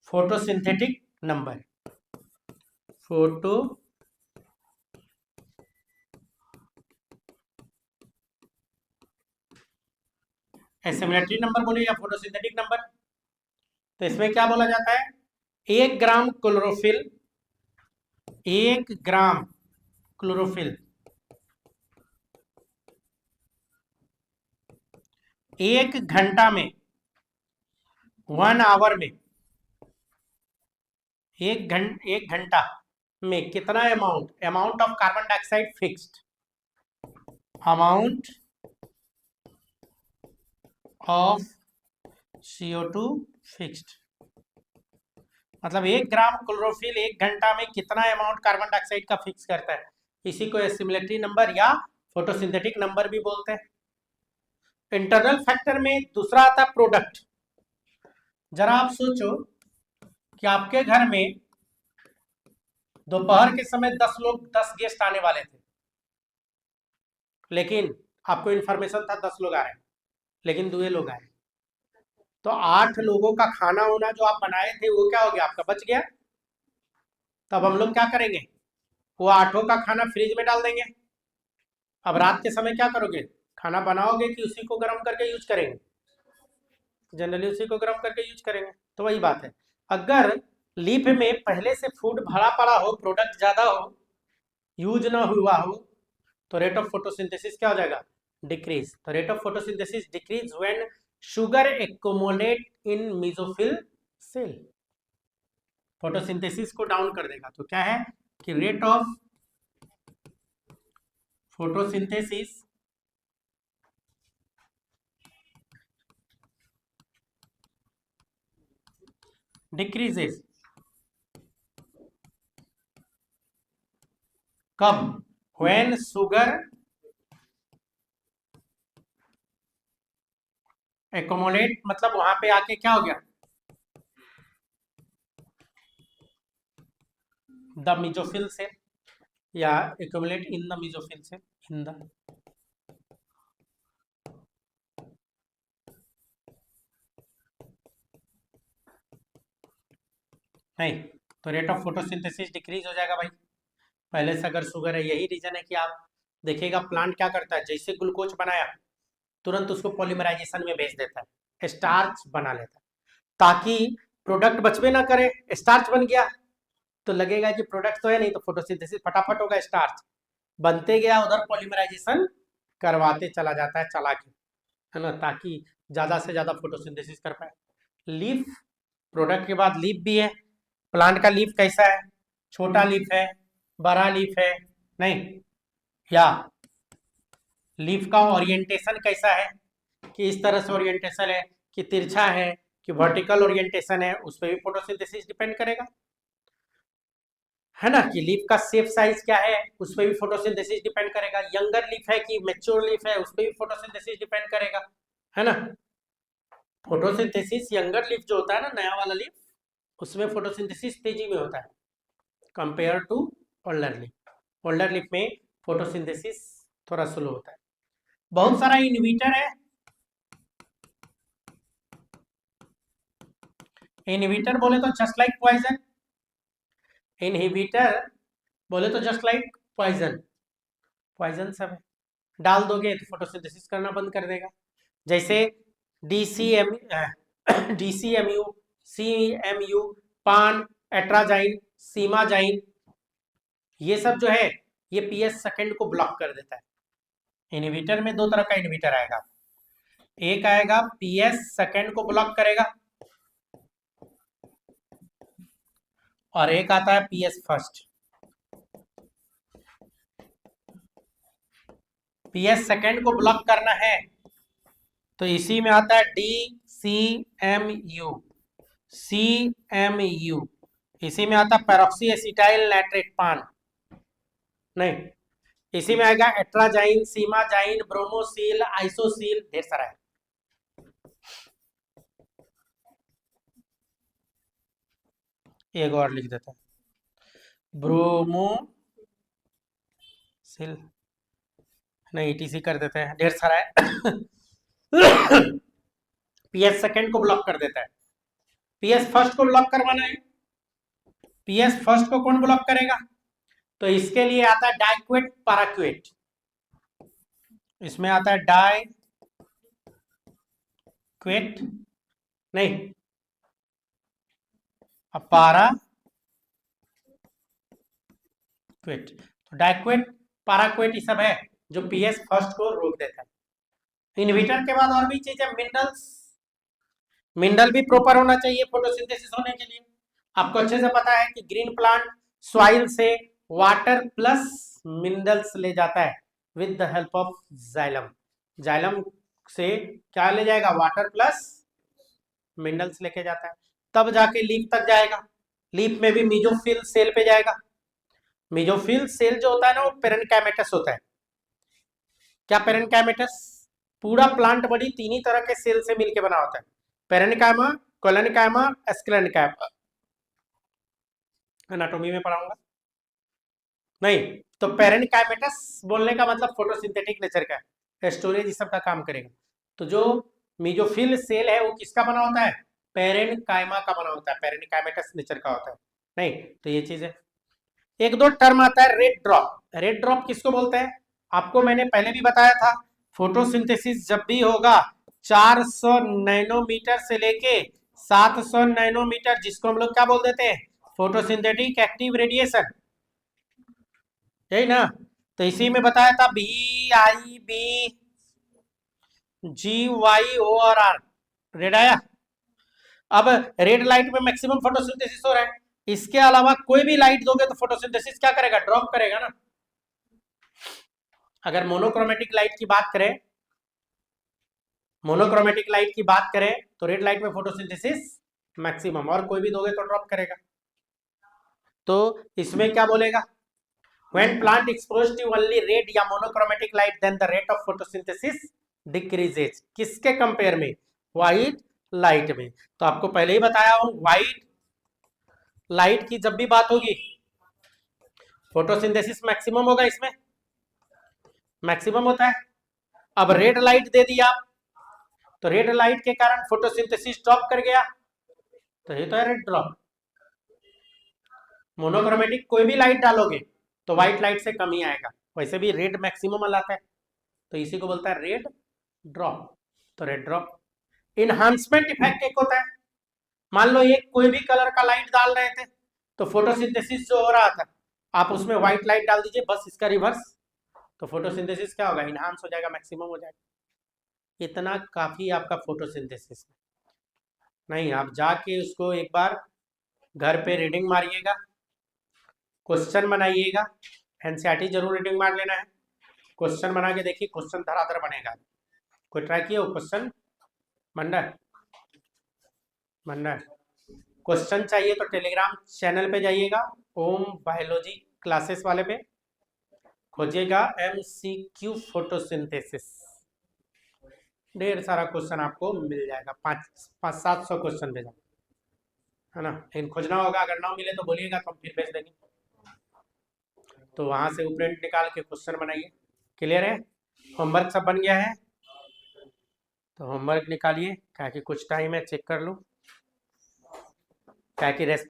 Speaker 1: photosynthetic number, photo assimilatory number बोले या फोटोसिंथेटिक नंबर। तो इसमें क्या बोला जाता है, 1 ग्राम क्लोरोफिल, 1 ग्राम क्लोरोफिल 1 घंटा में, 1 आवर में, 1 घंटा में कितना amount of carbon dioxide fixed, amount of CO2 fixed. मतलब 1 ग्राम क्लोरोफिल 1 घंटा में कितना अमाउंट कार्बन डाइऑक्साइड का फिक्स करता है, इसी को एसिमिलेटरी नंबर या फोटोसिंथेटिक नंबर भी बोलते हैं। इंटरनल फैक्टर में दूसरा आता है प्रोडक्ट। जरा आप सोचो कि आपके घर में दोपहर के समय 10 गेस्ट आने वाले थे, लेकिन आपको इंफॉर्मेशन था 10 लोग आ रहे हैं, लेकिन 2 लोग आए, तो 8 लोगों का खाना होना जो आप बनाए थे वो क्या हो गया, आपका बच गया। तब हम लोग क्या करेंगे, वो 8 का खाना फ्रिज में डाल देंगे। अब रात के समय क्या करोगे, खाना बनाओगे कि उसी को गर्म करके यूज करेंगे, जनरली उसी को गर्म करके यूज करेंगे। तो वही बात है, अगर लीफ में पहले से फूड भरा पड़ा हो, प्रोडक्ट ज्यादा हो, यूज ना हुआ हो, तो रेट ऑफ फोटोसिंथेसिस क्या हो जाएगा, डिक्रीज। तो rate of photosynthesis decrease when sugar accumulate in mesophyll cell, photosynthesis को डाउन कर देगा। तो क्या है कि रेट ऑफ फोटोसिंथेसिस डिक्रीजेस कब, व्हेन शुगर एक्युमुलेट, मतलब वहां पे आके क्या हो गया, द मेसोफिल सेल, या accumulate in the mesophyll cell, in the, नहीं, तो रेट ऑफ फोटोसिंथेसिस डिक्रीज हो जाएगा भाई। पहले से अगर शुगर है, यही रीजन है कि आप देखिएगा प्लांट क्या करता है, जैसे ग्लूकोज बनाया तुरंत उसको पॉलीमराइजेशन में भेज देता है, स्टार्च बना लेता है, ताकि प्रोडक्ट बचवे ना करे। स्टार्च बन गया तो लगेगा कि प्रोडक्ट तो है नहीं, तो फोटोसिंथेसिस फटाफट होगा, स्टार्च बनते गया, उधर पॉलीमराइजेशन करवाते चला जाता है चला के, है ना, ताकि ज्यादा से ज्यादा फोटोसिंथेसिस कर पाए। लीफ, प्रोडक्ट के बाद लीफ भी है। प्लांट का लीफ कैसा है, छोटा लीफ है, बड़ा लीफ है, नहीं, या लीफ का ओरिएंटेशन कैसा है, कि इस तरह से ओरिएंटेशन है, कि तिरछा है, कि वर्टिकल ओरिएंटेशन है, उस पर भी फोटोसिंथेसिस डिपेंड करेगा, है ना, कि लीफ का शेप साइज क्या है, उस पर भी फोटोसिंथेसिस डिपेंड करेगा। यंगर लीफ है कि मैच्योर लीफ है, उस पर भी फोटोसिंथेसिस डिपेंड करेगा, है ना। फोटोसिंथेसिस यंगर लीफ जो होता है ना, नया वाला लीफ, उसमें फोटोसिंथेसिस तेजी में होता है compare to older leaf. Older leaf में फोटोसिंथेसिस थोड़ा स्लो होता है। बहुत सारा इनहिबिटर है, इनहिबिटर बोले तो जस्ट लाइक पॉइजन, इनहिबिटर बोले तो जस्ट लाइक पॉइजन, पॉइजन सब है, डाल दोगे तो फोटोसिंथेसिस करना बंद कर देगा। जैसे डीसीएम डीसीएमयू, सीएमयू, पान, एट्राजाइन, सीमाजाइन, ये सब जो है ये पीएस सेकंड को ब्लॉक कर देता है। इनहिबिटर में 2 तरह का इनहिबिटर आएगा, एक आएगा पीएस सेकंड को ब्लॉक करेगा, और एक आता है पीएस फर्स्ट। पीएस सेकंड को ब्लॉक करना है तो इसी में आता है DCMU, CMU, इसी में आता है पैरोक्सी एसिटाइल नाइट्रेट पान, नहीं, इसी में आएगा एट्राजाइन, सीमाजाइन, ब्रोमोसिल, आइसोसिल, ढेर सारा है। एक और लिख देता है, ब्रोमोसिल, नहीं ETC कर देते हैं, ढेर सारा है। पीएस सेकंड को ब्लॉक कर देता है। पीएस फर्स्ट को ब्लॉक करवाना है, पीएस फर्स्ट को कौन ब्लॉक करेगा? तो इसके लिए आता है डाइक्वेट पैराक्वेट, इसमें आता है डाइक्वेट नहीं पारा क्वेट, तो डाइक्वेट पैराक्वेट ये सब है जो पीएस फर्स्ट को रोक देता है। इनहिबिटर के बाद और भी चीजें, मिनरल्स, मिनरल भी प्रॉपर होना चाहिए फोटोसिंथेसिस होने के लिए। आपको अच्छे से पता है कि ग्रीन प्लांट सॉइल से वाटर प्लस मिनरल्स ले जाता है with the help of xylem, xylem से क्या ले जाएगा? वाटर प्लस मिनरल्स लेके जाता है, तब जाके लीफ तक जाएगा। लीफ में भी मीजोफिल सेल पे जाएगा। मीजोफिल सेल जो होता है ना वो पेरेनकाइमेटस होता है। क्या पेरेनकाइमेटस? पूरा प्लांट बॉडी तीन ही तरह के सेल से मिलके बना होता है, पेरेनकाइमा, कोलोनकाइमा, एस्क्लेनकाइमा। एनाटॉमी में पढ़ाऊंगा नहीं, तो पेरेनकाइमेटस बोलने का मतलब फोटोसिंथेटिक नेचर का है, स्टोरेज इस सब का काम करेगा। तो जो मीजोफिल सेल है वो किसका बना होता है? पेरेनकाइमा का बना होता है, पेरेनकाइमेटस नेचर का होता है। नहीं, तो ये चीज है। एक दो टर्म आता है, रेड ड्रॉप। रेड ड्रॉप किसको बोलते हैं? आपको मैंने पहले भी बताया था, फोटोसिंथेसिस जब भी होगा 400 नैनोमीटर से लेके 700 नैनोमीटर, जिसको हम लोग क्या बोल देते हैं? फोटोसिंथेटिक एक्टिव रेडिएशन, यही ना? तो इसी में बताया था VIBGYORR, रेड आया। अब रेड लाइट में मैक्सिमम फोटोसिंथेसिस हो रहा है, इसके अलावा कोई भी लाइट दोगे तो फोटोसिंथेसिस क्या करेगा? ड्रॉप करेगा ना। अगर मोनोक्रोमेटिक लाइट की बात करें, मोनोक्रोमेटिक लाइट की बात करें तो रेड लाइट में फोटोसिंथेसिस मैक्सिमम, और कोई भी दोगे तो ड्रॉप करेगा। तो इसमें क्या बोलेगा? When plant exposed to only red या monochromatic light, then the rate of photosynthesis decreases. किसके कंपेयर में? व्हाइट लाइट में। तो आपको पहले ही बताया हूं, व्हाइट लाइट की जब भी बात होगी फोटोसिंथेसिस मैक्सिमम होगा, इसमें मैक्सिमम होता है। अब रेड लाइट दे दिया तो रेड लाइट के कारण फोटोसिंथेसिस ड्रॉप कर गया, तो ये तो है रेड ड्रॉप। मोनोक्रोमेटिक कोई भी लाइट डालोगे तो व्हाइट लाइट से कम ही आएगा, वैसे भी रेड मैक्सिमम आता है, तो इसी को बोलता है रेड ड्रॉप। तो रेड ड्रॉप। इनहांसमेंट इफेक्ट एक होता है, मान लो एक कोई भी कलर का लाइट डाल रहे थे तो फोटोसिंथेसिस जो हो रहा था, आप उसमें व्हाइट लाइट डाल दीजिए, बस इसका रिवर्स, तो फोटोसिंथेसिस क्या होगा? इनहांस हो जाएगा, मैक्सिमम हो जाएगा। इतना काफी आपका फोटोसिंथेसिस नहीं। आप जाके उसको एक बार घर पे रीडिंग मारिएगा, क्वेश्चन बनाइएगा, एनसीईआरटी जरूर रीडिंग मार लेना है, क्वेश्चन बना के देखिए, क्वेश्चन धराधर बनेगा। कोई ट्राई किया हो क्वेश्चन बनना है? बनना है? क्वेश्चन चाहिए तो टेलीग्राम चैनल पे जाइएगा, ओम बायोलॉजी क्लासेस वाले पे खोजिएगा MCQ फोटोसिंथेसिस, ढेर सारा क्वेश्चन आपको मिल जाएगा, 500-700 क्वेश्चन भेजा है ना। लेकिन खोजना होगा, अगर ना मिले तो बोलिएगा तो हम फिर भेज देंगे। तो वहां से प्रिंट निकाल के क्वेश्चन बनाइए। क्लियर है? होमवर्क सब बन गया है? तो होमवर्क निकालिए, क्या कि कुछ टाइम है, चेक कर लूँ क्या कि